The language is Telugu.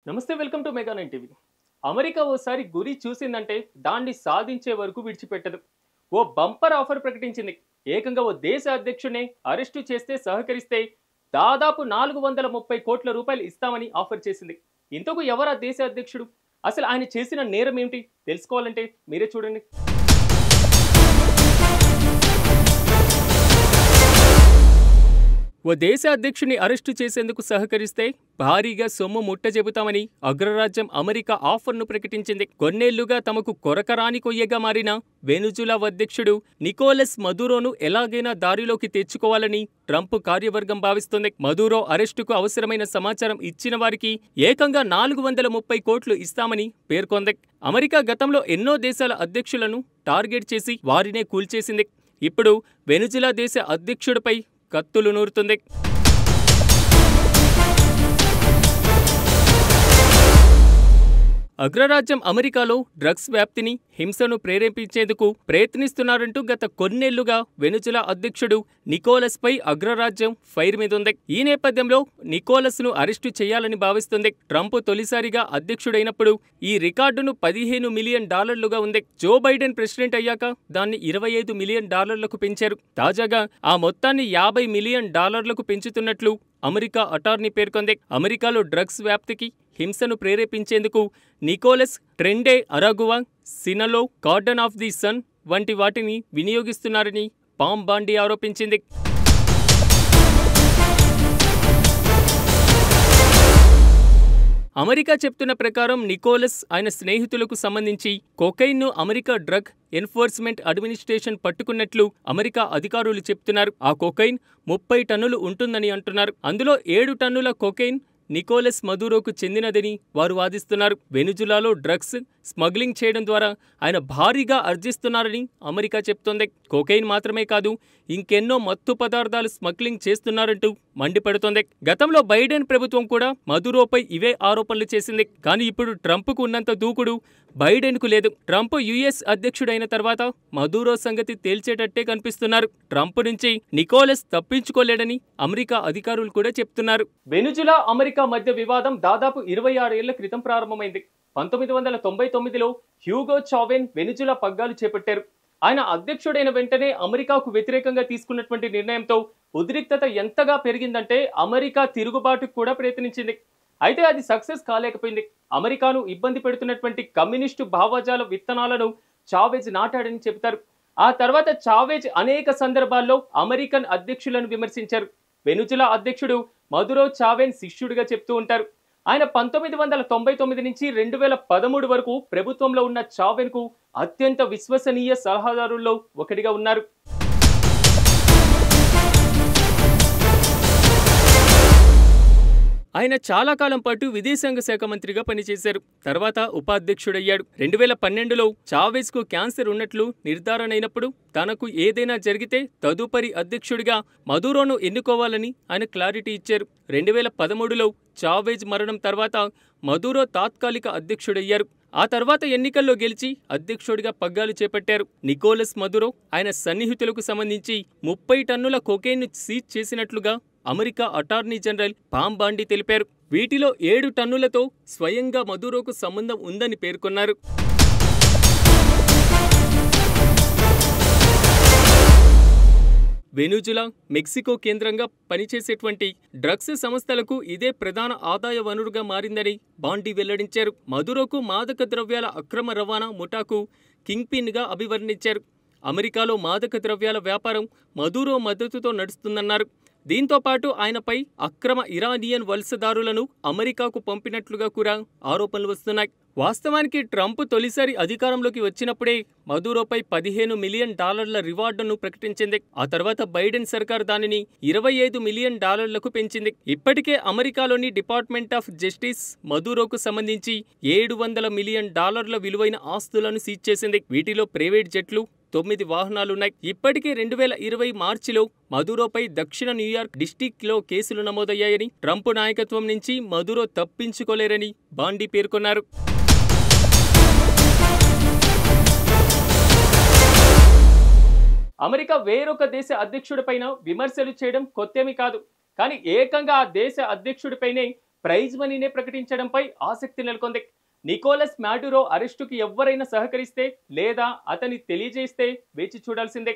నమస్తే welcome to mega 9 TV. America ఓసారి గురి చూసిందంటే దాన్ని సాధించే వరకు విడిచిపెట్టదు. ఓ బంపర్ ఆఫర్ ప్రకటించింది. ఏకంగా ఓ దేశ అధ్యక్షుడిని అరెస్టు చేస్తే సహకరిస్తే దాదాపు 430 కోట్ల రూపాయలు ఇస్తామని ఆఫర్ చేసింది. ఇంతకు ఎవరా దేశ అధ్యక్షుడు? అసలు ఆయన చేసిన నేరం ఏమిటి? తెలుసుకోవాలంటే మీరే చూడండి. ఓ దేశ అధ్యక్షుని అరెస్టు చేసేందుకు సహకరిస్తే భారీగా సొమ్ము ముట్టజెబుతామని అగ్రరాజ్యం అమెరికా ఆఫర్ను ప్రకటించింది. కొన్నేళ్లుగా తమకు కొరకరాని కొయ్యగా మారిన వెనుజులా అధ్యక్షుడు నికోలస్ మదురోను ఎలాగైనా దారిలోకి తెచ్చుకోవాలని ట్రంప్ కార్యవర్గం భావిస్తుంది. మదురో అరెస్టుకు అవసరమైన సమాచారం ఇచ్చిన వారికి ఏకంగా 430 కోట్లు ఇస్తామని పేర్కొంది. అమెరికా గతంలో ఎన్నో దేశాల అధ్యక్షులను టార్గెట్ చేసి వారినే కూల్చేసింది. ఇప్పుడు వెనుజులా దేశ అధ్యక్షుడిపై కత్తులు నూరుతుంది. అగ్రరాజ్యం అమెరికాలో డ్రగ్స్ వ్యాప్తిని, హింసను ప్రేరేపించేందుకు ప్రయత్నిస్తున్నారంటూ గత కొన్నేళ్లుగా వెనుజులా అధ్యక్షుడు నికోలస్ పై అగ్రరాజ్యం ఫైర్ మీదుంది. ఈ నేపథ్యంలో నికోలస్ ను అరెస్టు చేయాలని భావిస్తుంది. ట్రంప్ తొలిసారిగా అధ్యక్షుడైనప్పుడు ఈ రికార్డును $15 మిలియన్ ఉంది. జో బైడెన్ ప్రెసిడెంట్ అయ్యాక దాన్ని $25 మిలియన్ పెంచారు. తాజాగా ఆ మొత్తాన్ని $50 మిలియన్ పెంచుతున్నట్లు అమెరికా అటార్నీ పేర్కొంది. అమెరికాలో డ్రగ్స్ వ్యాప్తికి, హింసను ప్రేరేపించేందుకు Nicolas Tren de Aragua, Sinaloa, garden of the sun వంటి వాటిని వినియోగిస్తున్నారని పామ్ బాండి ఆరోపించింది. అమెరికా చెప్తున్న ప్రకారం నికోలస్ ఆయన స్నేహితులకు సంబంధించి కొకైన్ను అమెరికా డ్రగ్ ఎన్ఫోర్స్మెంట్ అడ్మినిస్ట్రేషన్ పట్టుకున్నట్లు అమెరికా అధికారులు చెప్తున్నారు. ఆ కొకైన్ 30 టన్నులు ఉంటుందని అంటున్నారు. అందులో 7 టన్నుల కొకైన్ నికోలస్ మదురోకు చెందినదని వారు వాదిస్తున్నారు. వెనుజులాలో డ్రగ్స్ స్మగ్లింగ్ చేయడం ద్వారా ఆయన భారీగా ఆర్జిస్తున్నారని అమెరికా చెప్తోంది. కొకైన్ మాత్రమే కాదు, ఇంకెన్నో మత్తు పదార్థాలు స్మగ్లింగ్ చేస్తున్నారంటూ మండిపడుతోంది. గతంలో బైడెన్ ప్రభుత్వం కూడా మదురోపై ఇవే ఆరోపణలు చేసింది. కానీ ఇప్పుడు ట్రంప్కు ఉన్నంత దూకుడు బైడెన్కు లేదు. ట్రంప్ యుఎస్ అధ్యక్షుడైన తర్వాత మదురో సంగతి తేల్చేటట్టే కనిపిస్తున్నారు. ట్రంప్ నుంచి నికోలస్ తప్పించుకోలేడని అమెరికా అధికారులు కూడా చెప్తున్నారు. వెనుజులా అమెరికా మధ్య వివాదం దాదాపు 26 ఏళ్ల క్రితం ప్రారంభమైంది. 1999లో హ్యూగో చావెన్ వెనుజులా పగ్గాలు చేపట్టారు. ఆయన అధ్యక్షుడైన వెంటనే అమెరికాకు వ్యతిరేకంగా తీసుకున్నటువంటి నిర్ణయంతో ఉద్రిక్తత ఎంతగా పెరిగిందంటే అమెరికా తిరుగుబాటుకు కూడా ప్రయత్నించింది. అయితే అది సక్సెస్ కాలేకపోయింది. అమెరికాను ఇబ్బంది పెడుతున్నటువంటి కమ్యూనిస్టు భావజాల విత్తనాలను చావేజ్ నాటాడని చెబుతారు. ఆ తర్వాత చావేజ్ అనేక సందర్భాల్లో అమెరికన్ అధ్యక్షులను విమర్శించారు. వెనుజులా అధ్యక్షుడు మదురో చావెన్ శిష్యుడిగా చెప్తూ ఉంటారు. ఆయన 1999 నుంచి 2013 వరకు ప్రభుత్వంలో ఉన్న చావెన్ కు అత్యంత విశ్వసనీయ సలహాదారుల్లో ఒకటిగా ఉన్నారు. ఆయన చాలా కాలం పాటు విదేశాంగ శాఖ మంత్రిగా పనిచేశారు. తర్వాత ఉపాధ్యక్షుడయ్యాడు. 2012లో చావేజ్ కు క్యాన్సర్ ఉన్నట్లు నిర్ధారణ అయినప్పుడు తనకు ఏదైనా జరిగితే తదుపరి అధ్యక్షుడిగా మదురోను ఎన్నుకోవాలని ఆయన క్లారిటీ ఇచ్చారు. 2013లో చావేజ్ మరణం తర్వాత మదురో తాత్కాలిక అధ్యక్షుడయ్యారు. ఆ తర్వాత ఎన్నికల్లో గెలిచి అధ్యక్షుడిగా పగ్గాలు చేపట్టారు. నికోలస్ మదురో ఆయన సన్నిహితులకు సంబంధించి 30 టన్నుల కొకైన్ను సీజ్ చేసినట్లుగా అమెరికా అటార్నీ జనరల్ పామ్ బాండి తెలిపారు. వీటిలో 7 టన్నులతో స్వయంగా మదురోకు సంబంధం ఉందని పేర్కొన్నారు. వెనుజులా, మెక్సికో కేంద్రంగా పనిచేసేటువంటి డ్రగ్స్ సంస్థలకు ఇదే ప్రధాన ఆదాయ వనరుగా మారిందని బాండి వెల్లడించారు. మదురోకు మాదక ద్రవ్యాల అక్రమ రవాణా ముఠాకు కింగ్ పిన్ గా అభివర్ణించారు. అమెరికాలో మాదక ద్రవ్యాల వ్యాపారం మదురో మద్దతుతో నడుస్తుందన్నారు. దీంతో పాటు ఆయనపై అక్రమ ఇరానియన్ వలసదారులను అమెరికాకు పంపినట్లుగా కూడా ఆరోపణలు వస్తున్నాయి. వాస్తవానికి ట్రంప్ తొలిసారి అధికారంలోకి వచ్చినప్పుడే మదురోపై $15 మిలియన్ రివార్డును ప్రకటించింది. ఆ తర్వాత బైడెన్ సర్కార్ దానిని $25 మిలియన్ పెంచింది. ఇప్పటికే అమెరికాలోని డిపార్ట్మెంట్ ఆఫ్ జస్టిస్ మదురోకు సంబంధించి $700 మిలియన్ విలువైన ఆస్తులను సీజ్ చేసింది. వీటిలో ప్రైవేట్ జెట్లు, 9 వాహనాలున్నాయి. ఇప్పటికే 2020 మార్చిలో మదురోపై దక్షిణ న్యూయార్క్ డిస్టిక్ లో కేసులు నమోదయ్యాయని, ట్రంప్ నాయకత్వం నుంచి మదురో తప్పించుకోలేరని బాండి పేర్కొన్నారు. అమెరికా వేరొక దేశ అధ్యక్షుడిపైన విమర్శలు చేయడం కొత్తేమీ కాదు. కానీ ఏకంగా ఆ దేశ అధ్యక్షుడిపైనే ప్రైజ్ మనీనే ప్రకటించడంపై ఆసక్తి నెలకొంది. నికోలస్ మాడురో అరెస్టుకి ఎవ్వరైనా సహకరిస్తే లేదా అతని తెలియజేస్తే వేచి చూడాల్సిందే.